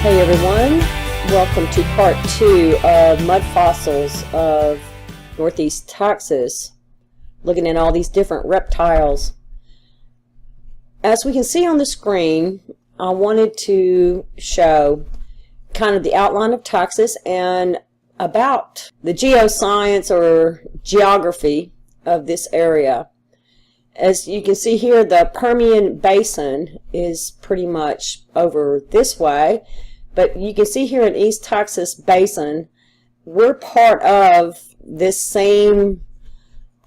Hey everyone, welcome to part 2 of mud fossils of Northeast Texas, looking at all these different reptiles. As we can see on the screen, I wanted to show kind of the outline of Texas and about the geoscience or geography of this area. As you can see here, the Permian Basin is pretty much over this way. But you can see here in East Texas Basin, we're part of this same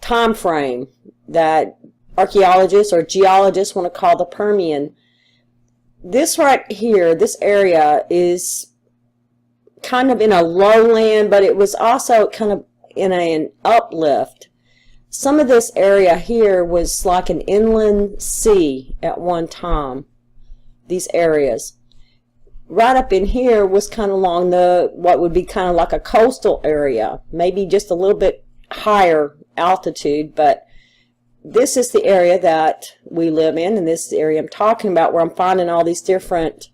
time frame that archaeologists or geologists want to call the Permian. This right here, this area is kind of in a lowland, but it was also kind of in an uplift. Some of this area here was like an inland sea at one time, these areas. Right up in here was kind of along the, what would be kind of like a coastal area, maybe just a little bit higher altitude, but this is the area that we live in, and this is the area I'm talking about, where I'm finding all these different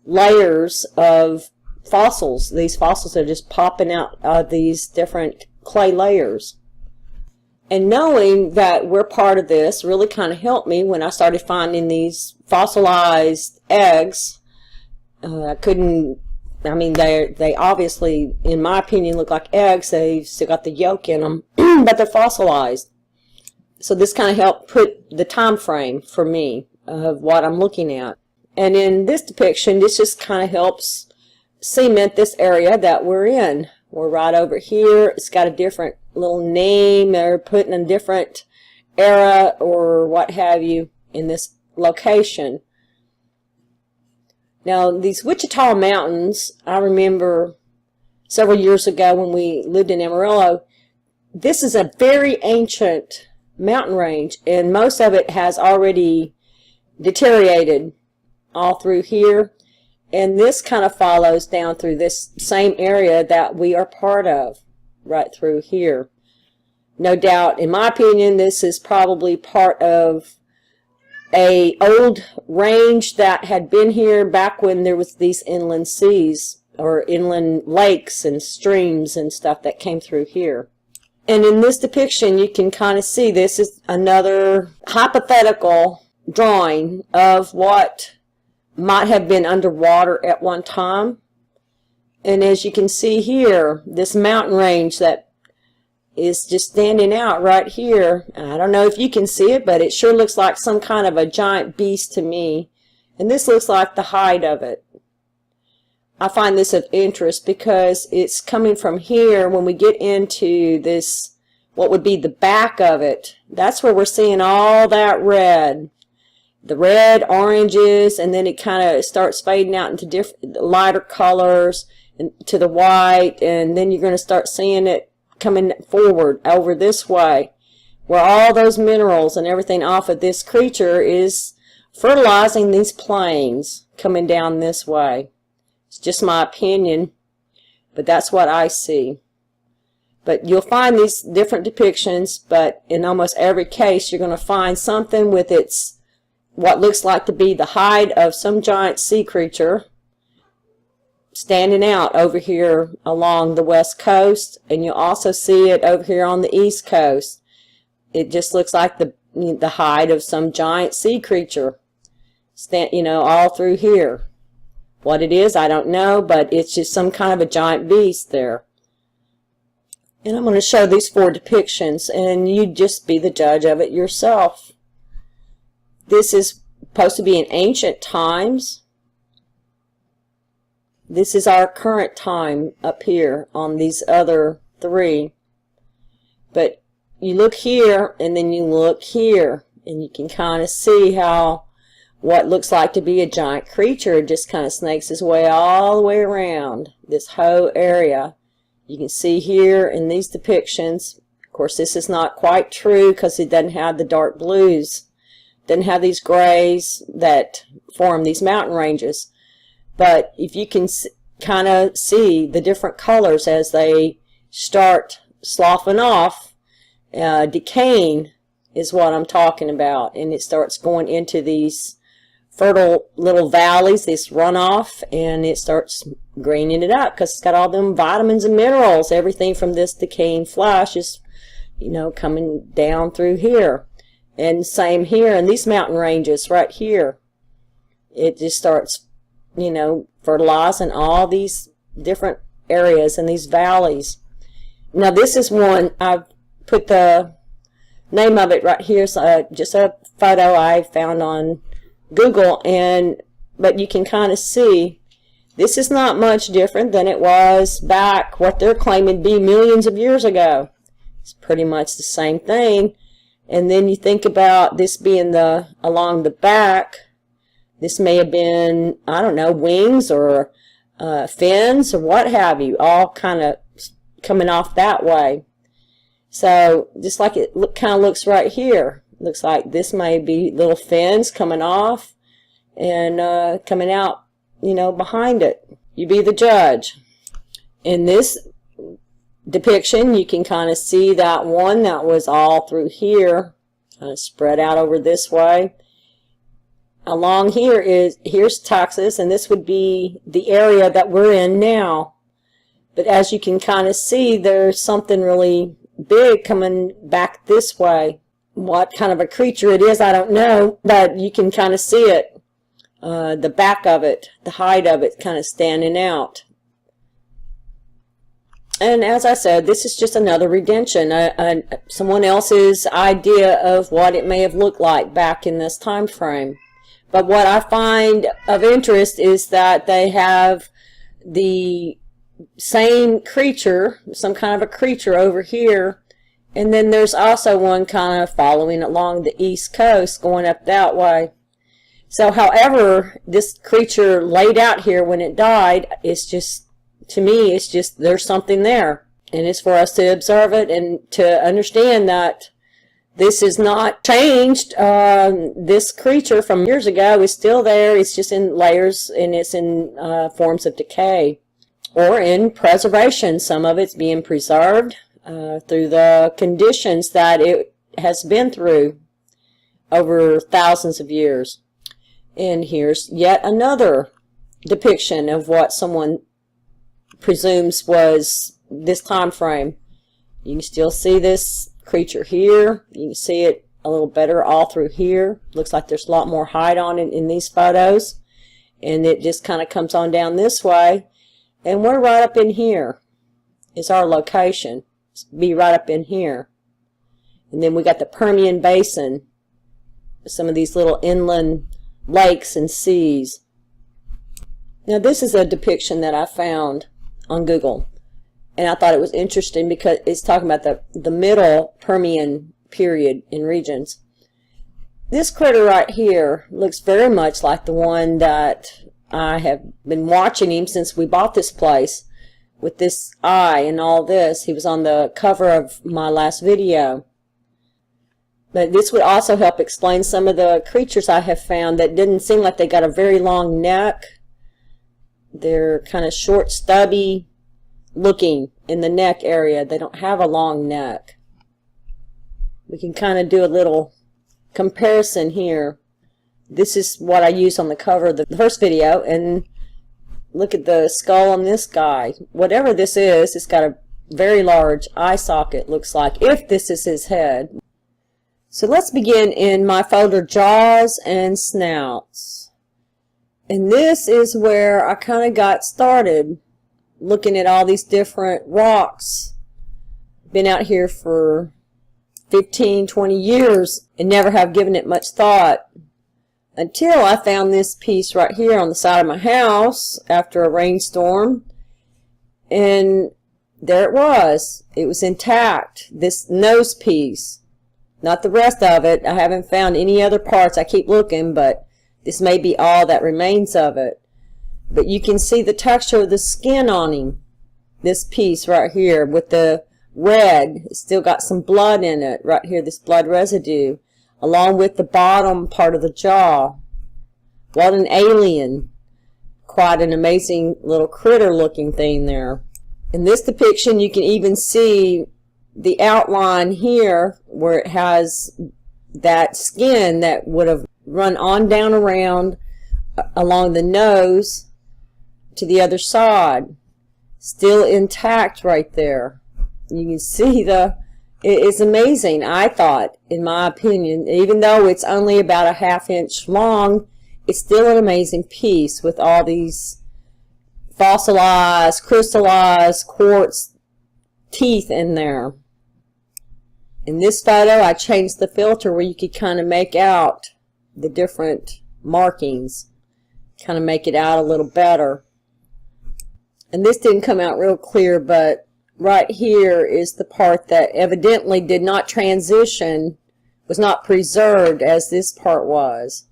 layers of fossils. These fossils are just popping out of these different clay layers. And knowing that we're part of this really kind of helped me when I started finding these fossilized eggs. They obviously, in my opinion, look like eggs. They've still got the yolk in them, but they're fossilized. So this kind of helped put the time frame for me of what I'm looking at. And in this depiction, this just kind of helps cement this area that we're in. We're right over here. It's got a different little name. They're putting a different era or what have you in this location. Now, these Wichita Mountains, I remember several years ago when we lived in Amarillo, this is a very ancient mountain range, and most of it has already deteriorated all through here. And this kind of follows down through this same area that we are part of, right through here. No doubt, in my opinion, this is probably part of a old range that had been here back when there was these inland seas or inland lakes and streams and stuff that came through here. And in this depiction you can kind of see this is another hypothetical drawing of what might have been underwater at one time. And as you can see here, this mountain range that is just standing out right here. I don't know if you can see it, but it sure looks like some kind of a giant beast to me. And this looks like the hide of it. I find this of interest because it's coming from here. When we get into this, what would be the back of it, that's where we're seeing all that red. The red, oranges, and then it kind of starts fading out into different lighter colors and to the white, and then you're going to start seeing it coming forward over this way, where all those minerals and everything off of this creature is fertilizing these plains coming down this way. It's just my opinion, but that's what I see. But you'll find these different depictions, but in almost every case you're going to find something with its what looks like to be the hide of some giant sea creature standing out over here along the west coast, and you'll also see it over here on the east coast. It just looks like the hide of some giant sea creature, all through here. What it is, I don't know, but it's just some kind of a giant beast there. And I'm going to show these 4 depictions, and you just be the judge of it yourself. This is supposed to be in ancient times. This is our current time up here on these other 3. But you look here and then you look here, and you can kind of see how what looks like to be a giant creature just kind of snakes his way all the way around this whole area. You can see here in these depictions, of course this is not quite true because it doesn't have the dark blues, doesn't have these grays that form these mountain ranges. But if you can kind of see the different colors as they start sloughing off, decaying is what I'm talking about, and it starts going into these fertile little valleys, this runoff, and it starts greening it up because it's got all them vitamins and minerals. Everything from this decaying flesh is, you know, coming down through here. And same here in these mountain ranges right here. It just starts, you know, fertilizing all these different areas and these valleys. Now this is one, I've put the name of it right here, so just a photo I found on Google, but you can kind of see this is not much different than it was back what they're claiming to be millions of years ago. It's pretty much the same thing. And then you think about this being along the back. This may have been, I don't know, wings or fins or what have you, all kind of coming off that way. So just like it kind of looks right here. Looks like this may be little fins coming off and coming out, you know, behind it. You be the judge. In this depiction, you can kind of see that one that was all through here, kind of spread out over this way. Along here's Texas, and this would be the area that we're in now. But as you can kind of see, there's something really big coming back this way. What kind of a creature it is, I don't know, but you can kind of see it. The back of it, the hide of it kind of standing out. And as I said, this is just another redention, someone else's idea of what it may have looked like back in this time frame. But what I find of interest is that they have the same creature, some kind of a creature over here, and then there's also one kind of following along the east coast going up that way. So however this creature laid out here when it died, it's just, to me, it's just there's something there. And it's for us to observe it and to understand that this is not changed. This creature from years ago is still there. It's just in layers, and it's in forms of decay or in preservation. Some of it's being preserved through the conditions that it has been through over thousands of years. And here's yet another depiction of what someone presumes was this time frame. You can still see this creature here. You can see it a little better all through here. Looks like there's a lot more hide on it in these photos. And it just kind of comes on down this way. And we're right up in here. Is our location. Be right up in here. And then we got the Permian Basin. Some of these little inland lakes and seas. Now this is a depiction that I found on Google. And I thought it was interesting because it's talking about the middle Permian period in regions. This critter right here looks very much like the one that I have been watching him since we bought this place, with this eye and all this. He was on the cover of my last video. But this would also help explain some of the creatures I have found that didn't seem like they got a very long neck. They're kind of short, stubby looking in the neck area. They don't have a long neck. We can kind of do a little comparison here. This is what I used on the cover of the first video, and look at the skull on this guy. Whatever this is, it's got a very large eye socket, looks like, if this is his head. So let's begin in my folder Jaws and Snouts. And this is where I kind of got started looking at all these different rocks. Been out here for 15, 20 years and never have given it much thought until I found this piece right here on the side of my house after a rainstorm. And there it was. It was intact. This nose piece. Not the rest of it. I haven't found any other parts. I keep looking, but this may be all that remains of it. But you can see the texture of the skin on him. This piece right here with the red. It's still got some blood in it right here, this blood residue, along with the bottom part of the jaw. What an alien. Quite an amazing little critter looking thing there. In this depiction you can even see the outline here where it has that skin that would have run on down around along the nose to the other side. Still intact right there. You can see it's amazing, I thought, in my opinion. Even though it's only about a ½ inch long, it's still an amazing piece with all these fossilized, crystallized quartz teeth in there. In this photo, I changed the filter where you could kind of make out the different markings, kind of make it out a little better. And this didn't come out real clear, but right here is the part that evidently did not transition, was not preserved as this part was.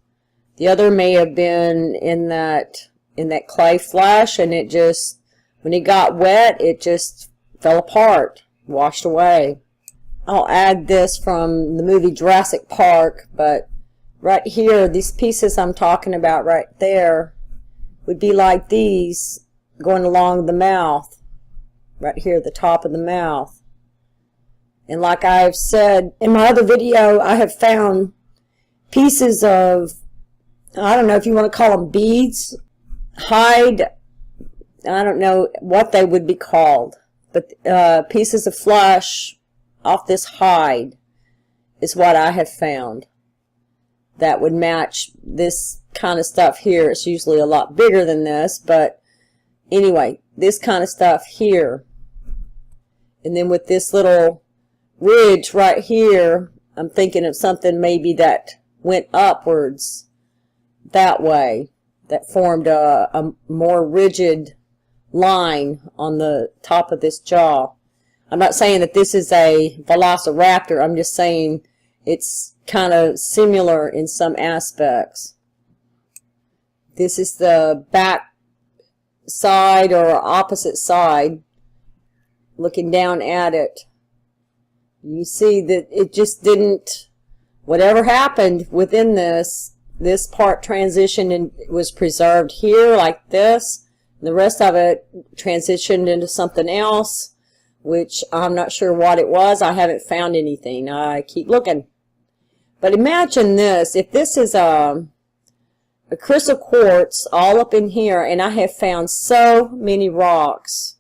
The other may have been in that clay flesh, and it just, when it got wet, it just fell apart, washed away. I'll add this from the movie Jurassic Park, but right here, these pieces I'm talking about right there would be like these going along the mouth, right here at the top of the mouth. And like I've said in my other video, I have found pieces of, I don't know if you want to call them beads, hide, I don't know what they would be called, but pieces of flesh off this hide is what I have found that would match this kind of stuff here. It's usually a lot bigger than this, but anyway, this kind of stuff here. And then with this little ridge right here, I'm thinking of something maybe that went upwards that way, that formed a more rigid line on the top of this jaw. I'm not saying that this is a velociraptor, I'm just saying it's kind of similar in some aspects. This is the back side or opposite side, looking down at it. You see that it just didn't, whatever happened within this part transitioned and was preserved here like this. The rest of it transitioned into something else, which I'm not sure what it was. I haven't found anything. I keep looking. But imagine this, if this is a crystal quartz all up in here, and I have found so many rocks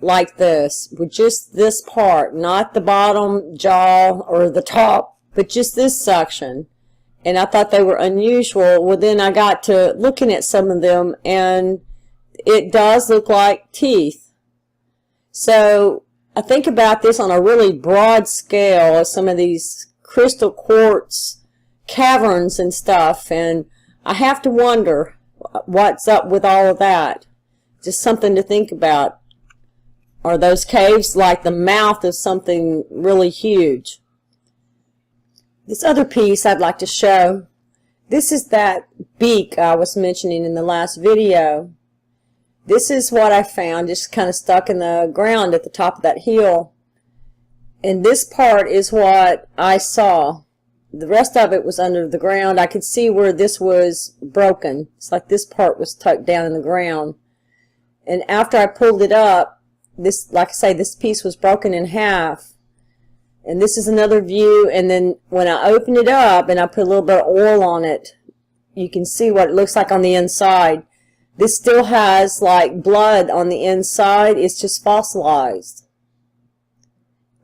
like this with just this part, not the bottom jaw or the top, but just this section, and I thought they were unusual. Well, then I got to looking at some of them, and it does look like teeth. So I think about this on a really broad scale of some of these crystal quartz caverns and stuff, and I have to wonder what's up with all of that. Just something to think about. Are those caves like the mouth of something really huge? This other piece I'd like to show, this is that beak I was mentioning in the last video. This is what I found, just kind of stuck in the ground at the top of that hill. And this part is what I saw. The rest of it was under the ground. I could see where this was broken. It's like this part was tucked down in the ground. And after I pulled it up, this, like I say, this piece was broken in half. And this is another view. And then when I open it up and I put a little bit of oil on it, you can see what it looks like on the inside. This still has like blood on the inside. It's just fossilized.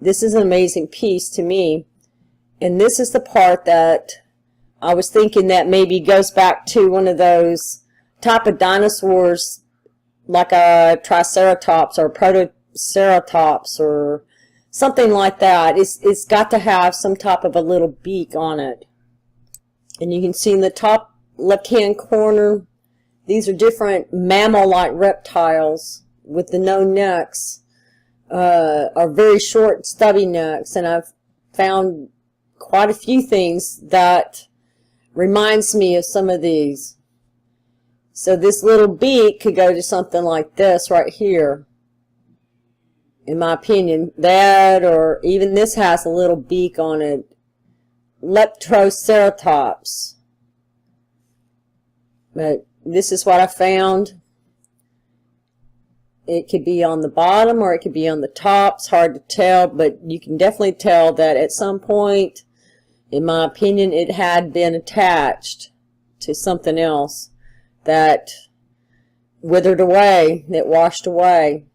This is an amazing piece to me. And this is the part that I was thinking that maybe goes back to one of those type of dinosaurs, like a Triceratops or Protoceratops or something like that. It's got to have some type of a little beak on it. And you can see in the top left-hand corner, these are different mammal-like reptiles with the no necks, are very short, stubby necks. And I've found quite a few things that reminds me of some of these. So this little beak could go to something like this right here, in my opinion. That, or even this has a little beak on it. Leptoceratops. But this is what I found. It could be on the bottom or it could be on the top. It's hard to tell, but you can definitely tell that at some point, in my opinion, it had been attached to something else. that withered away, that washed away.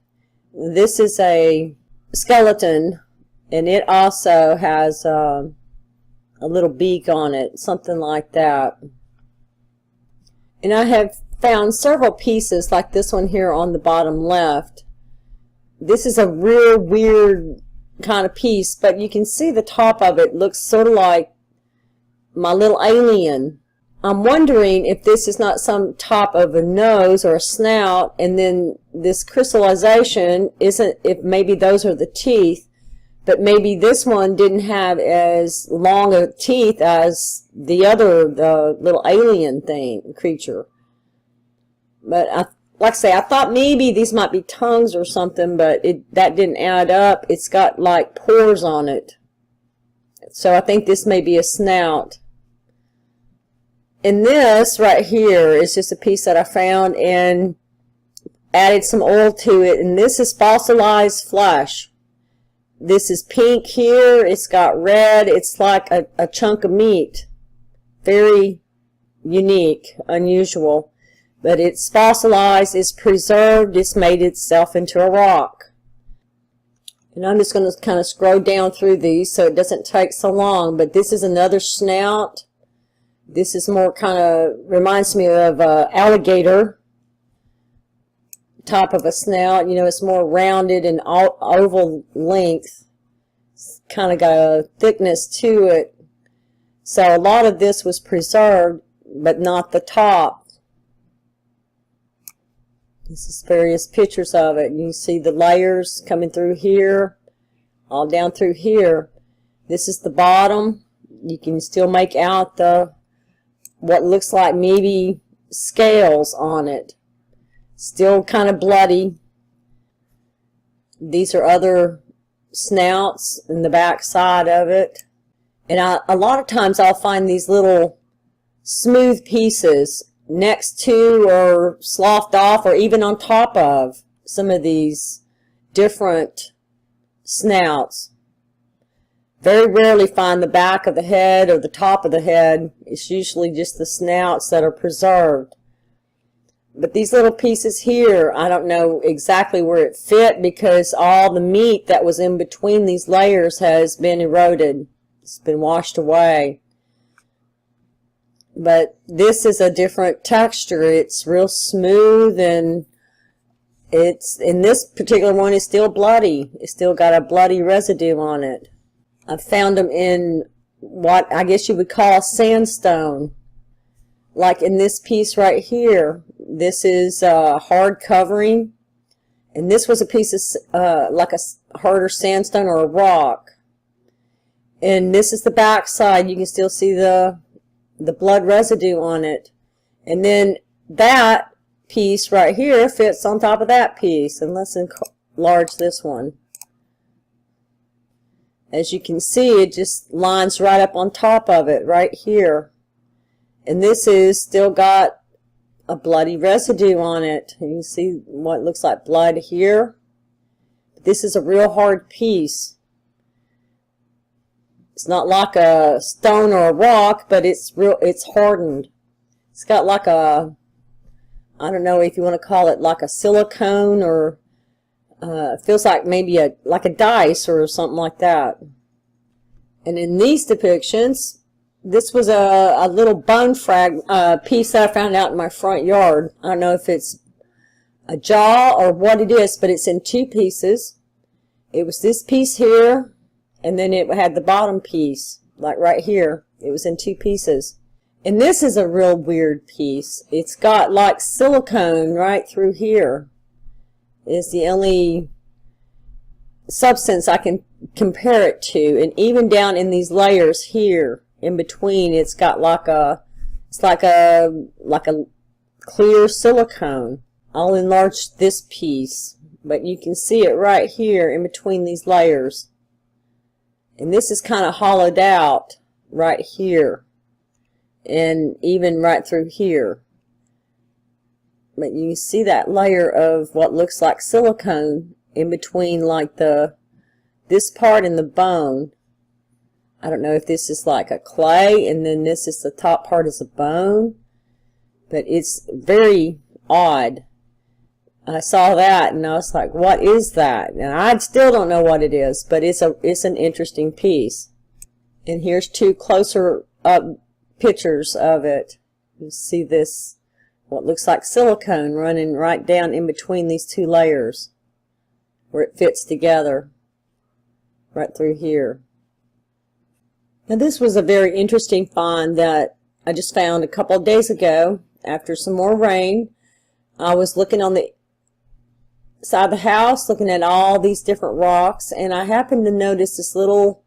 This is a skeleton, and it also has a little beak on it, something like that. And I have found several pieces like this one here on the bottom left. This is a real weird kind of piece, but you can see the top of it looks sort of like my little alien. I'm wondering if this is not some top of a nose or a snout, and then this crystallization isn't, if maybe those are the teeth, but maybe this one didn't have as long of teeth as the other, the little alien creature. But like I say, I thought maybe these might be tongues or something, but that didn't add up. It's got like pores on it. So I think this may be a snout. And this right here is just a piece that I found and added some oil to it. And this is fossilized flesh. This is pink here. It's got red. It's like a chunk of meat. Very unique, unusual. But it's fossilized, it's preserved, it's made itself into a rock. And I'm just going to kind of scroll down through these so it doesn't take so long. But this is another snout. This is more kind of, reminds me of an alligator type of a snout. You know, it's more rounded and oval length. It's kind of got a thickness to it. So a lot of this was preserved, but not the top. This is various pictures of it. You can see the layers coming through here, all down through here. This is the bottom. You can still make out the what looks like maybe scales on it. Still kind of bloody. These are other snouts in the back side of it. And a lot of times I'll find these little smooth pieces next to or sloughed off or even on top of some of these different snouts. Very rarely find the back of the head or the top of the head. It's usually just the snouts that are preserved. But these little pieces here, I don't know exactly where it fit because all the meat that was in between these layers has been eroded. It's been washed away. But this is a different texture. It's real smooth, and it's, in this particular one, it's still bloody. It's still got a bloody residue on it. I found them in what I guess you would call sandstone. Like in this piece right here. This is hard covering. And this was a piece of like a harder sandstone or a rock. And this is the back side. You can still see the blood residue on it. And then that piece right here fits on top of that piece. And let's enlarge this one. As you can see, it just lines right up on top of it right here. And this is still got a bloody residue on it. You can see what looks like blood here. This is a real hard piece. It's not like a stone or a rock, but it's hardened. It's got like a, I don't know if you want to call it like a silicone, or it feels like maybe like a dice or something like that. And in these depictions, this was a little bone piece that I found out in my front yard. I don't know if it's a jaw or what it is, but it's in two pieces. It was this piece here, and then it had the bottom piece, like right here. It was in two pieces. And this is a real weird piece. It's got like silicone right through here. It's the only substance I can compare it to. And even down in these layers here, in between, it's got like it's like a clear silicone. I'll enlarge this piece, but you can see it right here in between these layers. And this is kind of hollowed out right here, and even right through here. But you can see that layer of what looks like silicone in between, like this part and the bone. I don't know if this is like a clay, and then this is the top part is a bone. but it's very odd. I saw that and I was like, what is that? And I still don't know what it is, but it's an interesting piece. And here's two closer up pictures of it. You see this, what looks like silicone running right down in between these two layers where it fits together right through here. Now this was a very interesting find that I just found a couple of days ago after some more rain. I was looking on the side of the house, looking at all these different rocks, and I happened to notice this little,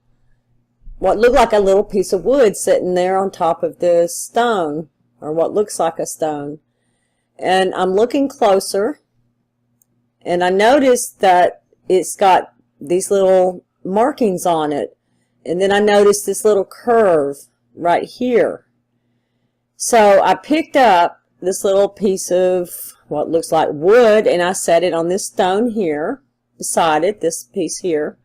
what looked like a little piece of wood sitting there on top of this stone, or what looks like a stone. And I'm looking closer, and I noticed that it's got these little markings on it. And then I noticed this little curve right here. So I picked up this little piece of what looks like wood, and I set it on this stone here, beside it, this piece here.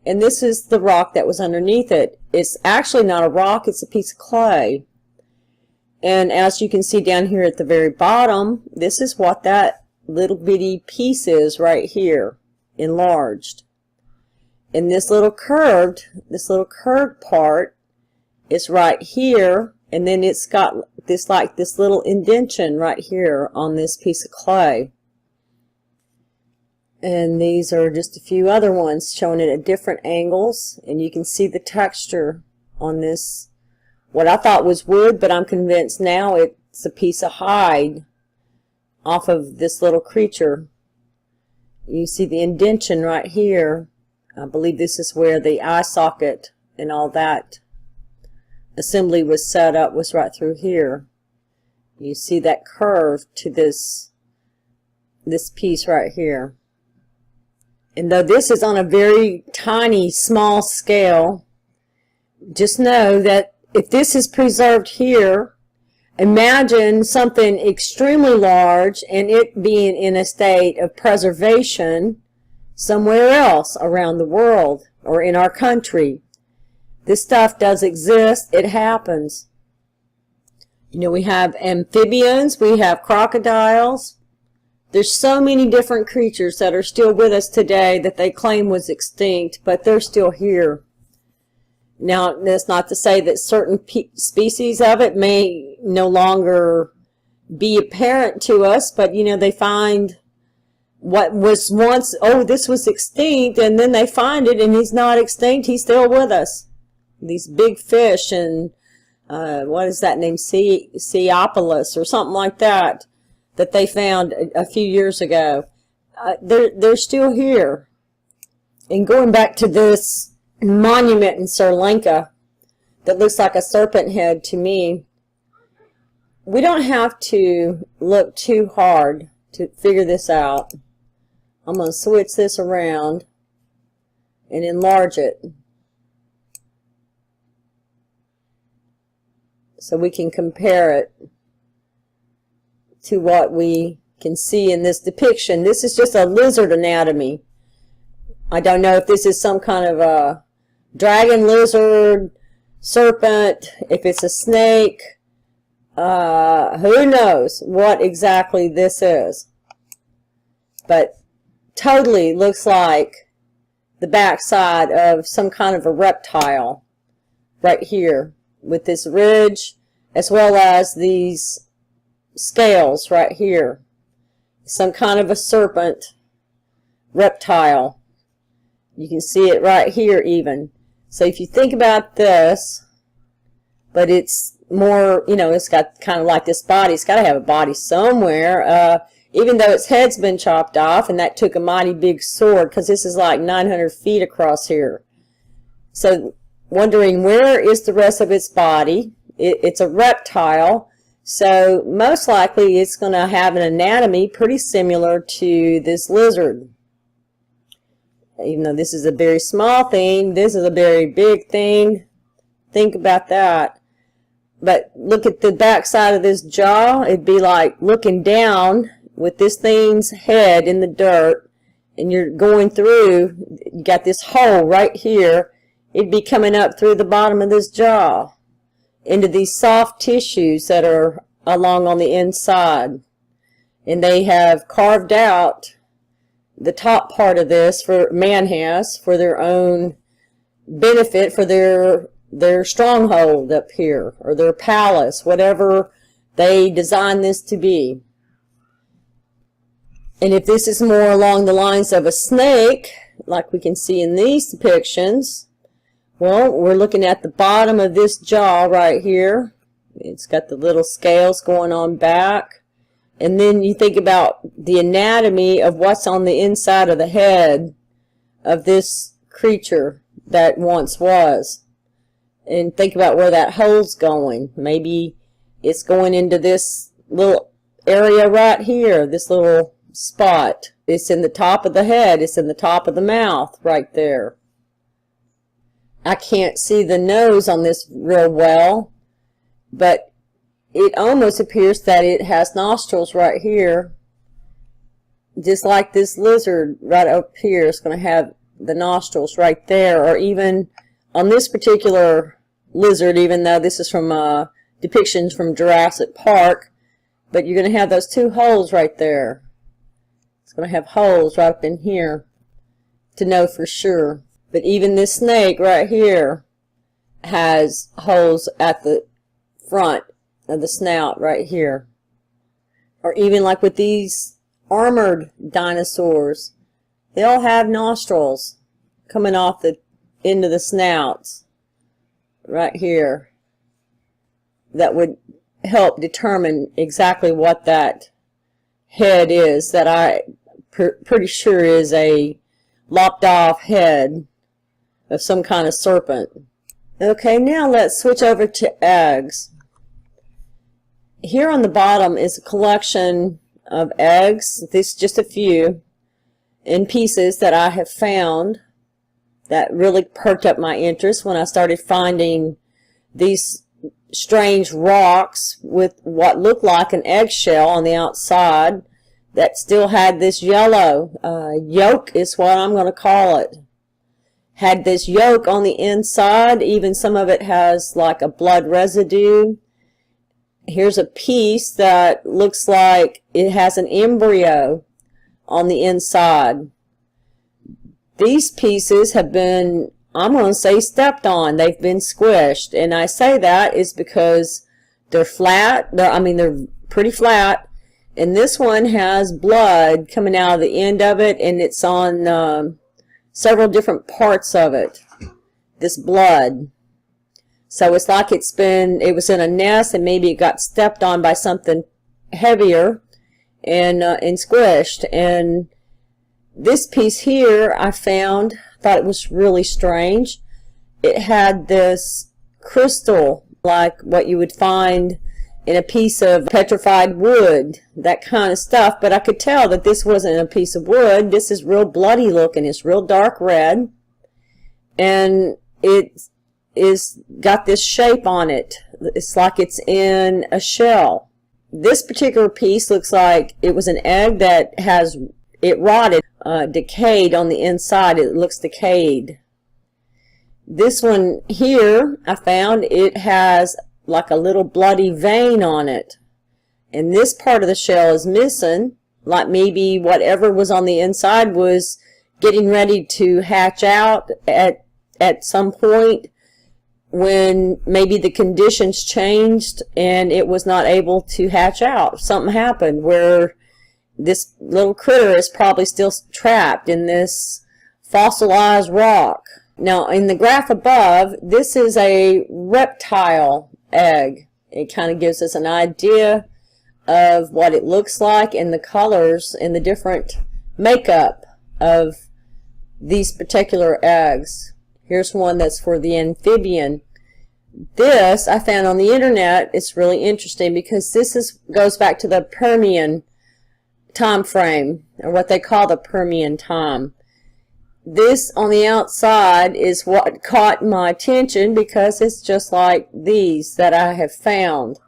And this is the rock that was underneath it. It's actually not a rock, it's a piece of clay. And as you can see down here at the very bottom, this is what that little bitty piece is right here, enlarged. And this little curved part is right here, and then it's got this like this little indentation right here on this piece of clay. And these are just a few other ones showing it at different angles, and you can see the texture on this, what I thought was wood, but I'm convinced now it's a piece of hide off of this little creature. You see the indentation right here. I believe this is where the eye socket and all that assembly was set up, was right through here. You see that curve to this piece right here. And though this is on a very tiny, small scale, just know that if this is preserved here, imagine something extremely large and it being in a state of preservation somewhere else around the world or in our country. This stuff does exist. It happens. You know, we have amphibians, we have crocodiles. There's so many different creatures that are still with us today that they claim was extinct, but they're still here. Now, that's not to say that certain species of it may no longer be apparent to us, but, you know, they find what was once, oh, this was extinct, and then they find it, and he's not extinct, he's still with us. These big fish, and what is that name, Ceopolis, or something like that, that they found a few years ago. They're still here. And going back to this monument in Sri Lanka that looks like a serpent head to me, we don't have to look too hard to figure this out. I'm going to switch this around and enlarge it so we can compare it to what we can see in this depiction. This is just a lizard anatomy. I don't know if this is some kind of a dragon, lizard, serpent, if it's a snake. Who knows what exactly this is. But totally looks like the backside of some kind of a reptile right here with this ridge as well as these scales right here. Some kind of a serpent reptile. You can see it right here even. So if you think about this, but it's more, you know, it's got kind of like this body. It's got to have a body somewhere. Even though its head's been chopped off, and that took a mighty big sword, because this is like 900 feet across here. So wondering where is the rest of its body. It's a reptile, so most likely it's going to have an anatomy pretty similar to this lizard. Even though this is a very small thing, this is a very big thing. Think about that. But look at the back side of this jaw. It'd be like looking down with this thing's head in the dirt, and you're going through, you got this hole right here. It'd be coming up through the bottom of this jaw into these soft tissues that are along on the inside. And they have carved out the top part of this, for man has, for their own benefit, for their stronghold up here, or their palace, whatever they designed this to be. And if this is more along the lines of a snake, like we can see in these depictions, well, we're looking at the bottom of this jaw right here. It's got the little scales going on back. And then you think about the anatomy of what's on the inside of the head of this creature that once was. And think about where that hole's going. Maybe it's going into this little area right here, this little spot. It's in the top of the head. It's in the top of the mouth right there. I can't see the nose on this real well, but it almost appears that it has nostrils right here, just like this lizard right up here is going to have the nostrils right there, or even on this particular lizard, even though this is from depictions from Jurassic Park, but you're going to have those two holes right there. It's going to have holes right up in here to know for sure. But even this snake right here has holes at the front of the snout right here. Or even like with these armored dinosaurs, they all have nostrils coming off the end of the snouts right here that would help determine exactly what that head is, that I'm pretty sure is a lopped off head of some kind of serpent. Okay, now let's switch over to eggs. Here on the bottom is a collection of eggs. This is just a few in pieces that I have found that really perked up my interest when I started finding these strange rocks with what looked like an eggshell on the outside that still had this yellow yolk is what I'm going to call it. Had this yolk on the inside. Even some of it has like a blood residue. Here's a piece that looks like it has an embryo on the inside. These pieces have been, I'm going to say, stepped on. They've been squished. And I say that is because they're flat. They're pretty flat. And this one has blood coming out of the end of it, and it's on several different parts of it, this blood. So it's like it was in a nest, and maybe it got stepped on by something heavier and squished. And this piece here I thought it was really strange. It had this crystal like what you would find in a piece of petrified wood, that kind of stuff. But I could tell that this wasn't a piece of wood. This is real bloody looking. It's real dark red. And it's got this shape on it. It's like it's in a shell. This particular piece looks like it was an egg that it rotted, decayed on the inside. It looks decayed. This one here, I found it has like a little bloody vein on it. And this part of the shell is missing, like maybe whatever was on the inside was getting ready to hatch out at some point, when maybe the conditions changed and it was not able to hatch out. Something happened where this little critter is probably still trapped in this fossilized rock. Now, in the graph above, this is a reptile egg. It kind of gives us an idea of what it looks like and the colors and the different makeup of these particular eggs. Here's one that's for the amphibian. This I found on the internet. It's really interesting because this goes back to the Permian time frame, or what they call the Permian time. This on the outside is what caught my attention because it's just like these that I have found.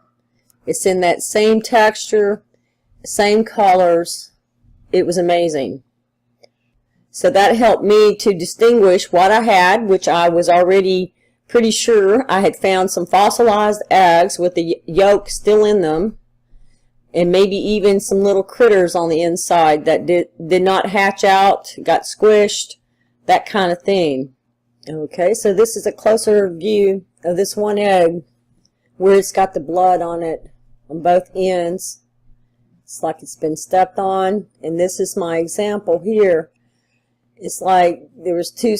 It's in that same texture, same colors. It was amazing. So that helped me to distinguish what I had, which I was already pretty sure I had found some fossilized eggs with the yolk still in them. and maybe even some little critters on the inside that did not hatch out, got squished, that kind of thing. Okay, so this is a closer view of this one egg where it's got the blood on it on both ends. It's like it's been stepped on, and this is my example here. It's like there was two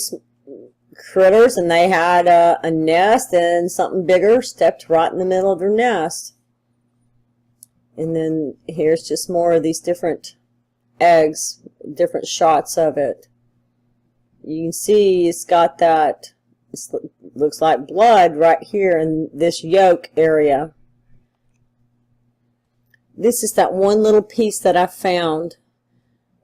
critters and they had a nest, and something bigger stepped right in the middle of their nest. And then here's just more of these different eggs, different shots of it. You can see it's got that, it looks like blood right here in this yolk area. This is that one little piece that I found.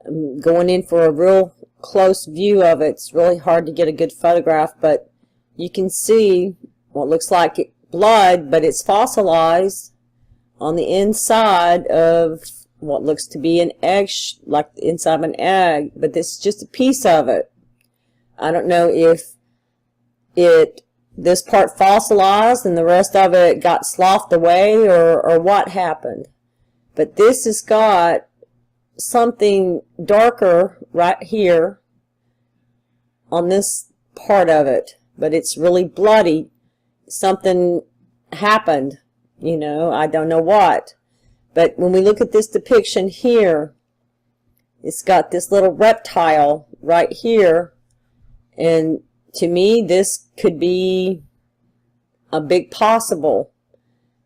I'm going in for a real close view of it. It's really hard to get a good photograph, but you can see what looks like blood, but it's fossilized on the inside of what looks to be an egg, like the inside of an egg, but this is just a piece of it. I don't know if this part fossilized and the rest of it got sloughed away, or what happened. But this has got something darker right here on this part of it, but it's really bloody. Something happened, you know, I don't know what. But when we look at this depiction here, it's got this little reptile right here. And to me, this could be a big possible.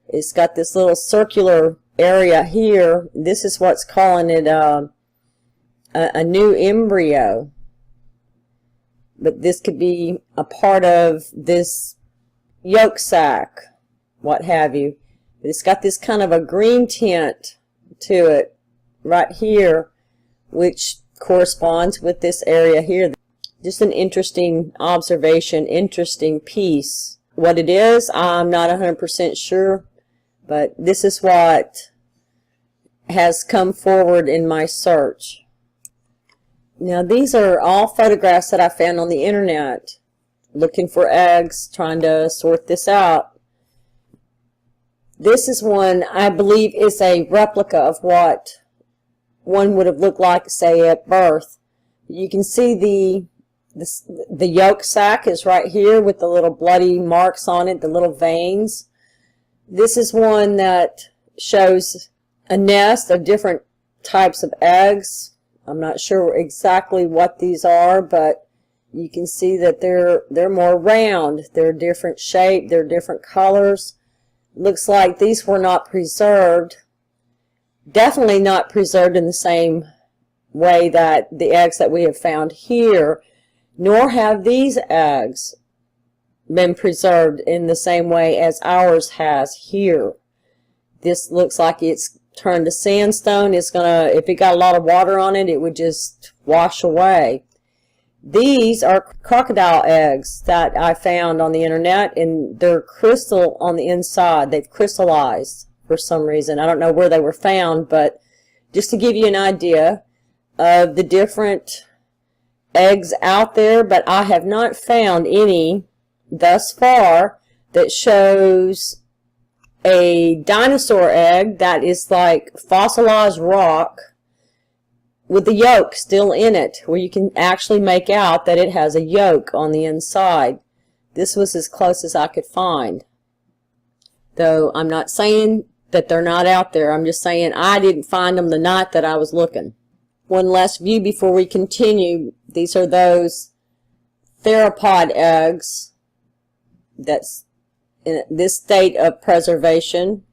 It's got this little circular area here. This is what's calling it a new embryo. But this could be a part of this yolk sac, what have you. But it's got this kind of a green tint to it right here, which corresponds with this area here. Just an interesting observation, interesting piece. What it is, I'm not 100% sure, but this is what has come forward in my search. Now these are all photographs that I found on the internet, looking for eggs, trying to sort this out. This is one I believe is a replica of what one would have looked like, say, at birth. You can see the yolk sac is right here with the little bloody marks on it, the little veins. This is one that shows a nest of different types of eggs. I'm not sure exactly what these are, but you can see that they're more round. They're different shape, they're different colors. Looks like these were not preserved. Definitely not preserved in the same way that the eggs that we have found here, nor have these eggs been preserved in the same way as ours has here. This looks like it's turned to sandstone. It's gonna, if it got a lot of water on it, it would just wash away. These are crocodile eggs that I found on the internet, and they're crystal on the inside. They've crystallized for some reason. I don't know where they were found, but just to give you an idea of the different eggs out there, but I have not found any thus far that shows a dinosaur egg that is like fossilized rock with the yolk still in it, where you can actually make out that it has a yolk on the inside. This was as close as I could find. Though I'm not saying that they're not out there. I'm just saying I didn't find them the night that I was looking. One last view before we continue. These are those theropod eggs that's in this state of preservation.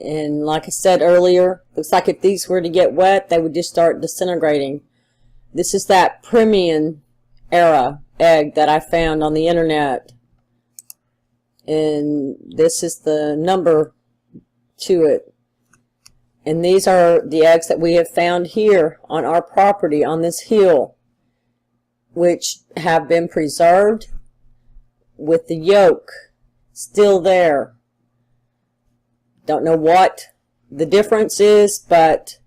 And like I said earlier, looks like if these were to get wet, they would just start disintegrating. This is that Permian Era egg that I found on the internet. And this is the number to it. And these are the eggs that we have found here on our property on this hill, which have been preserved with the yolk still there. Don't know what the difference is, but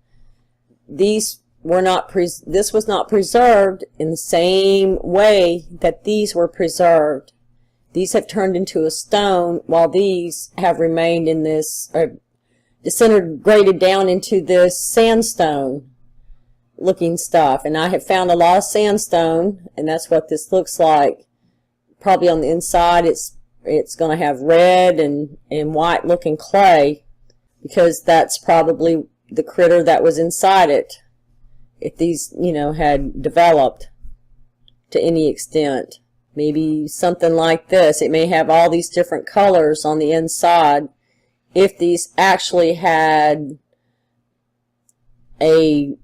these were not this was not preserved in the same way that these were preserved. These have turned into a stone, while these have remained in this, disintegrated down into this sandstone looking stuff. And I have found a lot of sandstone, and that's what this looks like. Probably on the inside it's going to have red and white looking clay, because that's probably the critter that was inside it, if these, you know, had developed to any extent. Maybe something like this. It may have all these different colors on the inside. If these actually had a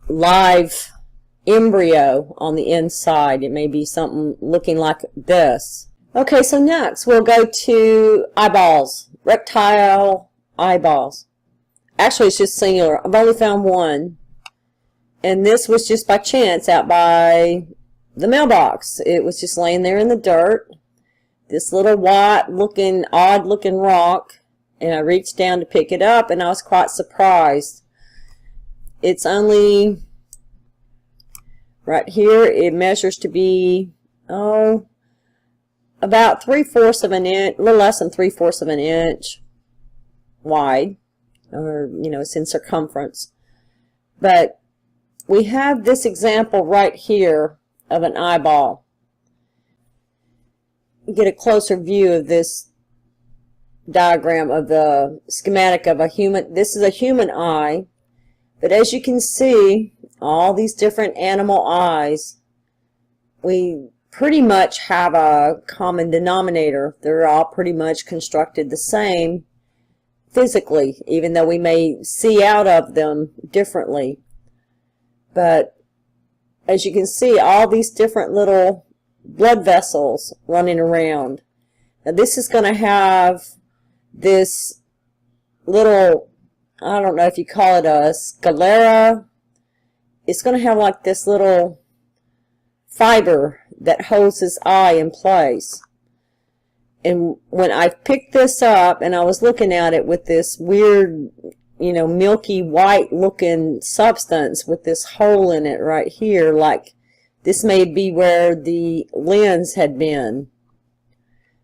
live embryo on the inside, it may be something looking like this. Okay, so next we'll go to eyeballs, reptile eyeballs. Actually, it's just singular. I've only found one, and this was just by chance out by the mailbox. It was just laying there in the dirt, this little white looking, odd looking rock, and I reached down to pick it up, and I was quite surprised. It's only right here. It measures to be, oh, about 3/4 of an inch, a little less than 3/4 of an inch wide, or, you know, it's in circumference. But we have this example right here of an eyeball. You get a closer view of this diagram of the schematic of a human. This is a human eye, but as you can see, all these different animal eyes, we pretty much have a common denominator. They're all pretty much constructed the same physically, even though we may see out of them differently. But as you can see, all these different little blood vessels running around. Now this is going to have this little, I don't know if you call it a sclera. It's going to have like this little fiber that holds this eye in place. And when I picked this up and I was looking at it with this weird, you know, milky white looking substance with this hole in it right here, like this may be where the lens had been.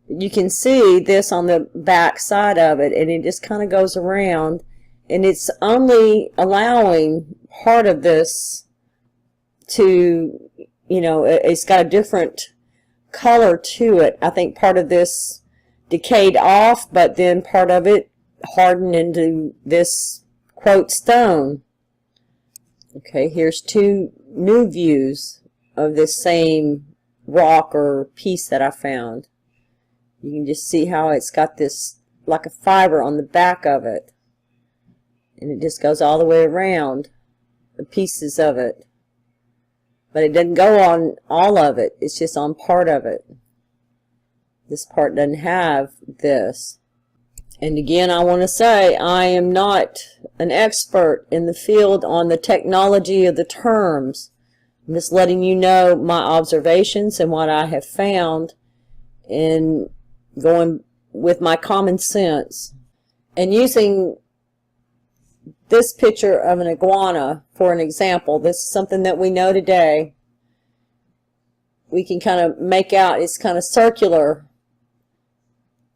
You can see this on the back side of it, and it just kind of goes around, and it's only allowing part of this to, you know, it's got a different color to it. I think part of this decayed off, but then part of it hardened into this, quote, stone. Okay, here's two new views of this same rock or piece that I found. You can just see how it's got this, like a fiber on the back of it. And it just goes all the way around the pieces of it. But it doesn't go on all of it. It's just on part of it. This part doesn't have this. And again, I want to say I am not an expert in the field on the technology of the terms. I'm just letting you know my observations and what I have found, and going with my common sense. And using this picture of an iguana for an example, this is something that we know today. We can kind of make out it's kind of circular.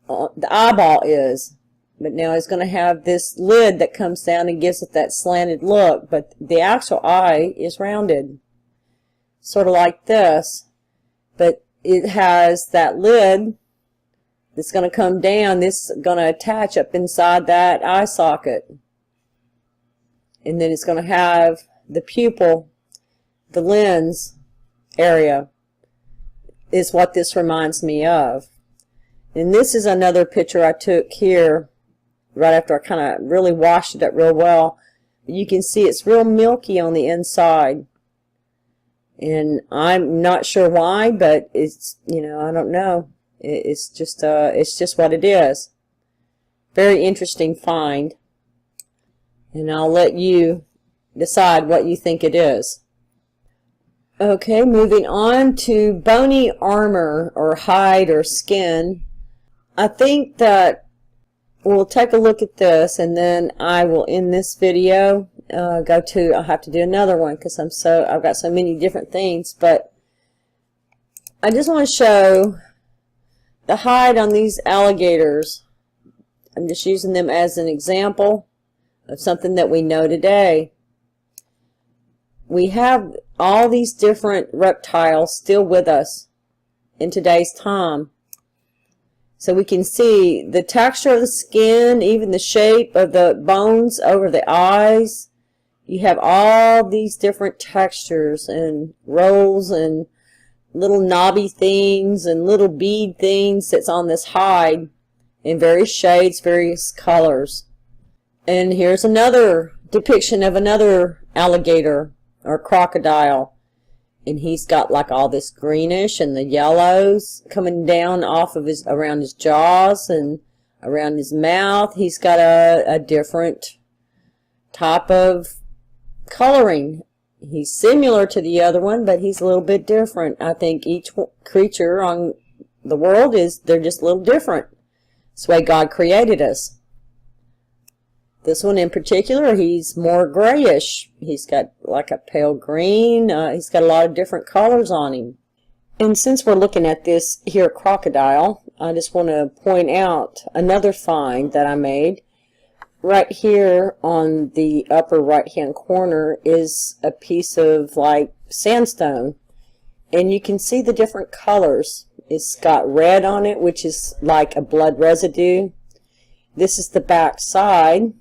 The eyeball is, but now it's going to have this lid that comes down and gives it that slanted look, but the actual eye is rounded, sort of like this, but it has that lid that's going to come down. This is going to attach up inside that eye socket, and then it's going to have the pupil, the lens area is what this reminds me of. And this is another picture I took here right after I kind of really washed it up real well. You can see it's real milky on the inside, and I'm not sure why, but it's, you know, I don't know. It's just what it is. Very interesting find, and I'll let you decide what you think it is. Okay, moving on to bony armor or hide or skin. I think that we'll take a look at this, and then I will end this video. I'll have to do another one because I've got so many different things, but I just want to show the hide on these alligators. I'm just using them as an example. of something that we know today. We have all these different reptiles still with us in today's time. So we can see the texture of the skin, even the shape of the bones over the eyes. You have all these different textures and rolls and little knobby things and little bead things that's on this hide in various shades, various colors. And here's another depiction of another alligator or crocodile. And he's got like all this greenish and the yellows coming down off of his, around his jaws and around his mouth. He's got a different type of coloring. He's similar to the other one, but he's a little bit different. I think each creature on the world they're just a little different. That's the way God created us. This one in particular, he's more grayish. He's got like a pale green. He's got a lot of different colors on him. And since we're looking at this here crocodile, I just want to point out another find that I made. Right here on the upper right hand corner is a piece of like sandstone. And you can see the different colors. It's got red on it, which is like a blood residue. This is the back side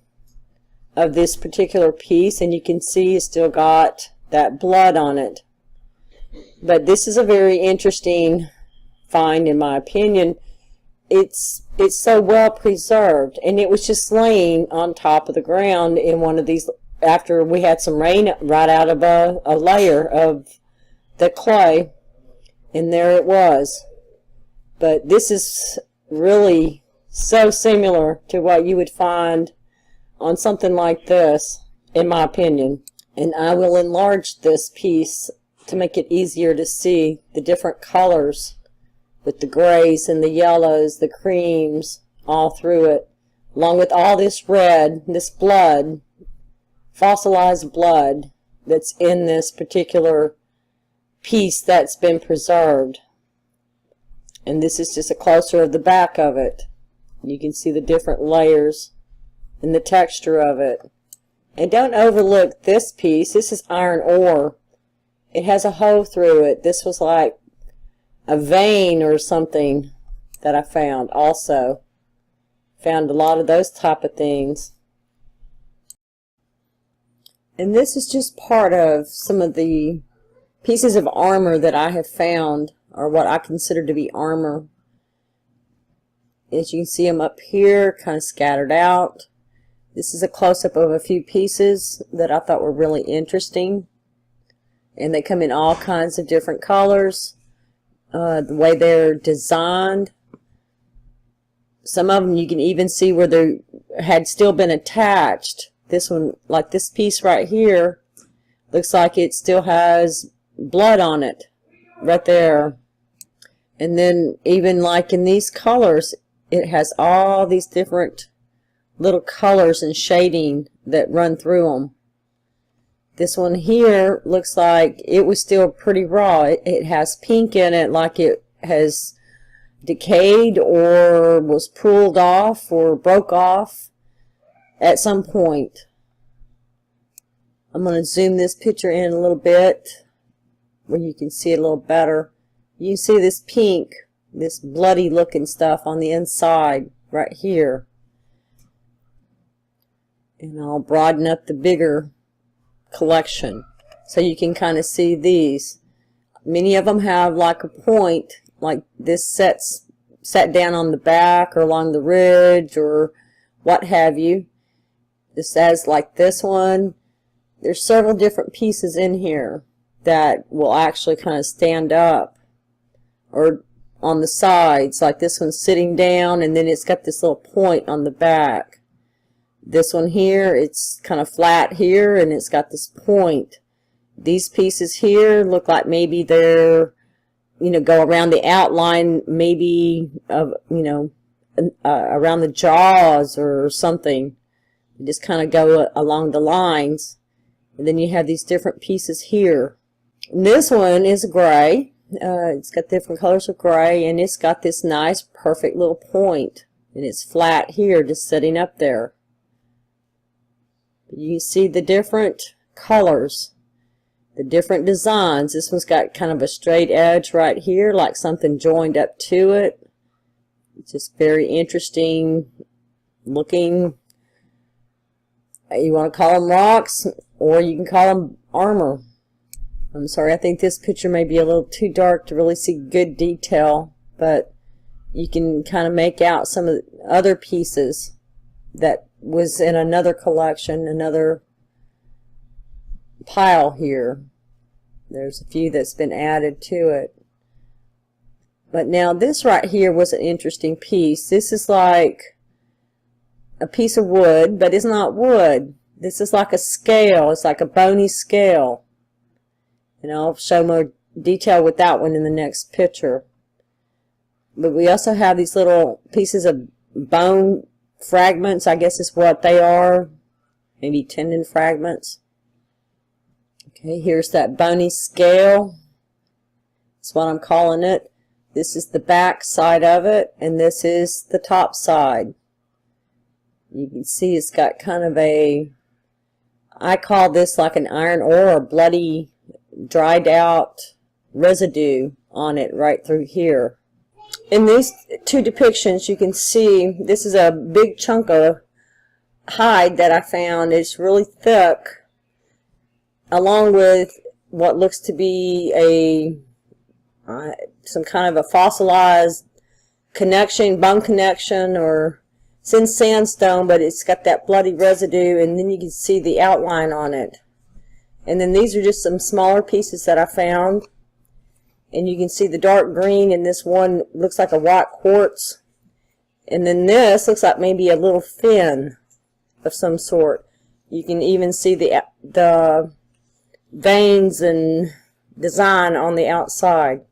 of this particular piece, and you can see it's still got that blood on it. But this is a very interesting find in my opinion. It's so well preserved, and it was just laying on top of the ground in one of these after we had some rain right out of a layer of the clay, and there it was. But this is really so similar to what you would find on something like this, in my opinion. And I will enlarge this piece to make it easier to see the different colors with the grays and the yellows, the creams, all through it, along with all this red, this blood, fossilized blood that's in this particular piece that's been preserved. And this is just a closer of the back of it. You can see the different layers and the texture of it. And don't overlook this piece. This is iron ore. It has a hole through it. This was like a vein or something that I found also. Found a lot of those type of things. And this is just part of some of the pieces of armor that I have found, or what I consider to be armor. As you can see them up here, kind of scattered out. This is a close-up of a few pieces that I thought were really interesting. And they come in all kinds of different colors. The way they're designed. Some of them you can even see where they had still been attached. This one, like this piece right here, looks like it still has blood on it. Right there. And then even like in these colors, it has all these different little colors and shading that run through them. This one here looks like it was still pretty raw. It has pink in it, like it has decayed or was pulled off or broke off at some point. I'm going to zoom this picture in a little bit where you can see it a little better. You can see this pink, this bloody looking stuff on the inside right here. And I'll broaden up the bigger collection so you can kind of see these. Many of them have like a point, like this set down on the back or along the ridge or what have you. This has like this one. There's several different pieces in here that will actually kind of stand up or on the sides, like this one's sitting down and then it's got this little point on the back. This one here, it's kind of flat here and it's got this point. These pieces here look like maybe they're, go around the outline, maybe of, around the jaws or something. You just kind of go along the lines. And then you have these different pieces here. And this one is gray. It's got different colors of gray, and it's got this nice, perfect little point. And it's flat here, just sitting up there. You can see the different colors, the different designs. This one's got kind of a straight edge right here, like something joined up to it. It's just very interesting looking. You want to call them rocks, or you can call them armor. I'm sorry, I think this picture may be a little too dark to really see good detail, but you can kind of make out some of the other pieces that was in another collection, another pile here. There's a few that's been added to it. But now this right here was an interesting piece. This is like a piece of wood, but it's not wood. This is like a scale. It's like a bony scale. And I'll show more detail with that one in the next picture. But we also have these little pieces of bone fragments, I guess is what they are. Maybe tendon fragments. Okay, here's that bony scale. That's what I'm calling it. This is the back side of it, and this is the top side. You can see it's got kind of a, I call this like an iron ore or bloody, dried out residue on it right through here. In these two depictions, you can see this is a big chunk of hide that I found. It's really thick, along with what looks to be a some kind of a fossilized connection, bone connection, or it's in sandstone, but it's got that bloody residue, and then you can see the outline on it. And then these are just some smaller pieces that I found. And you can see the dark green, and this one looks like a white quartz. And then this looks like maybe a little fin of some sort. You can even see the veins and design on the outside.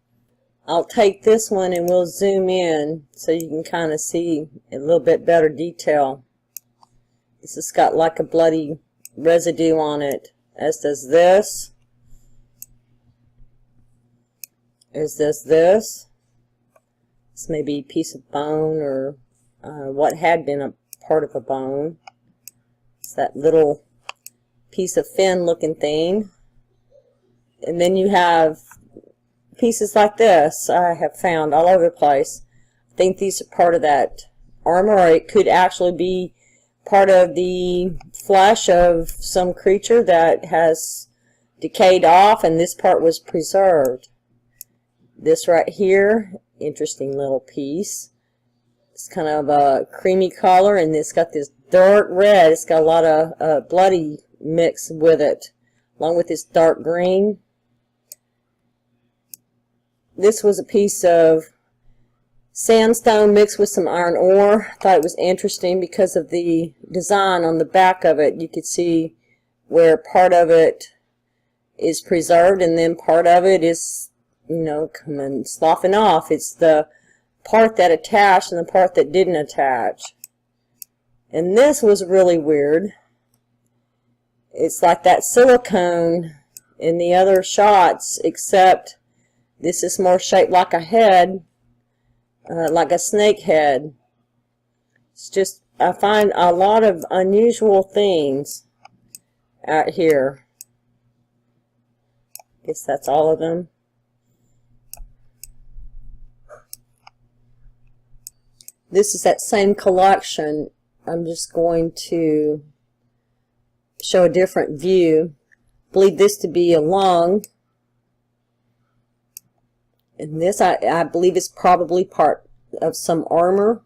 I'll take this one and we'll zoom in so you can kind of see a little bit better detail. This has got like a bloody residue on it, as does this. As does this. This may be a piece of bone, or what had been a part of a bone. It's that little piece of fin looking thing. And then you have pieces like this I have found all over the place. I think these are part of that armor, or it could actually be part of the flesh of some creature that has decayed off, and this part was preserved. This right here, interesting little piece. It's kind of a creamy color, and it's got this dark red. It's got a lot of bloody mixed with it, along with this dark green. This was a piece of sandstone mixed with some iron ore. I thought it was interesting because of the design on the back of it. You could see where part of it is preserved, and then part of it is, you know, coming sloughing off. It's the part that attached and the part that didn't attach. And this was really weird. It's like that silicone in the other shots, except this is more shaped like a head, like a snake head. It's just, I find a lot of unusual things out here. I guess that's all of them. This is that same collection. I'm just going to show a different view. I believe this to be a lung. And this, I believe, is probably part of some armor.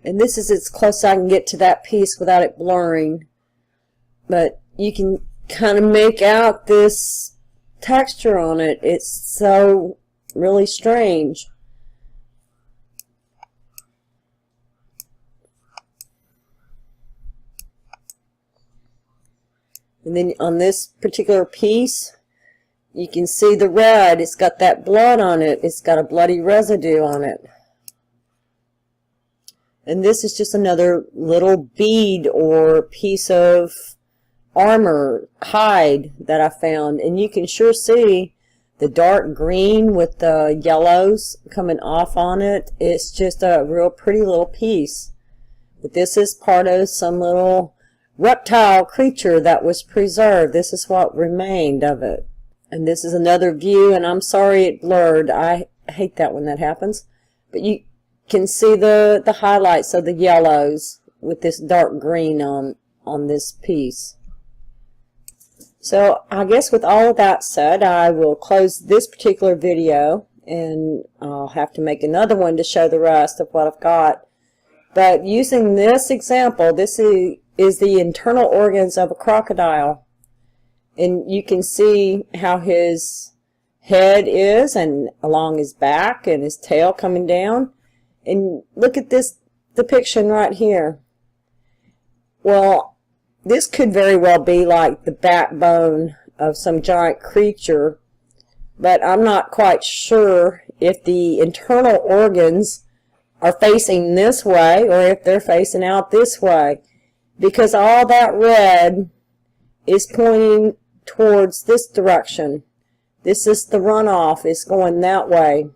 And this is as close as I can get to that piece without it blurring. But you can kind of make out this texture on it. It's so really strange. And then on this particular piece, you can see the red. It's got that blood on it. It's got a bloody residue on it. And this is just another little bead or piece of armor, hide, that I found. And you can sure see the dark green with the yellows coming off on it. It's just a real pretty little piece But this is part of some little reptile creature that was preserved. This is what remained of it. And this is another view, and I'm sorry it blurred. I hate that when that happens. But you can see the highlights of the yellows with this dark green on this piece. So I guess with all of that said, I will close this particular video, and I'll have to make another one to show the rest of what I've got. But using this example, this is the internal organs of a crocodile. And you can see how his head is, and along his back, and his tail coming down. And look at this depiction right here. Well, this could very well be like the backbone of some giant creature, but I'm not quite sure if the internal organs are facing this way or if they're facing out this way, because all that red is pointing towards this direction. This is the runoff, is going that way.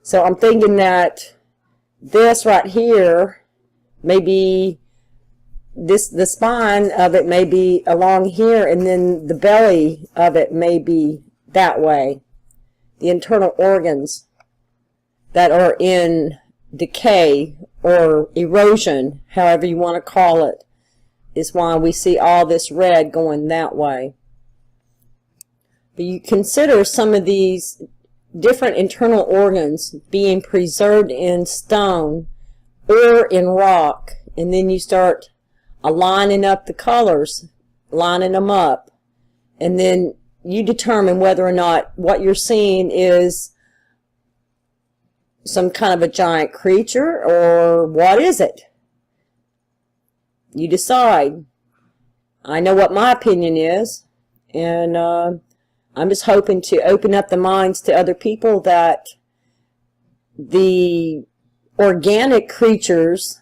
So I'm thinking that this right here may be the spine of it may be along here, and then the belly of it may be that way. The internal organs that are in decay or erosion, however you want to call it, is why we see all this red going that way. But you consider some of these different internal organs being preserved in stone or in rock, and then you start lining up the colors, lining them up, and then you determine whether or not what you're seeing is some kind of a giant creature or what is it. You decide. I know what my opinion is, and I'm just hoping to open up the minds to other people that the organic creatures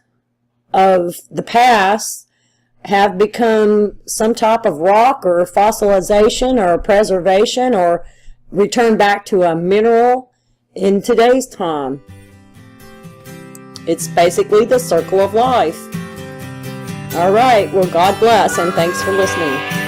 of the past have become some type of rock or fossilization or preservation or return back to a mineral in today's time. It's basically the circle of life. All right, well, God bless, and thanks for listening.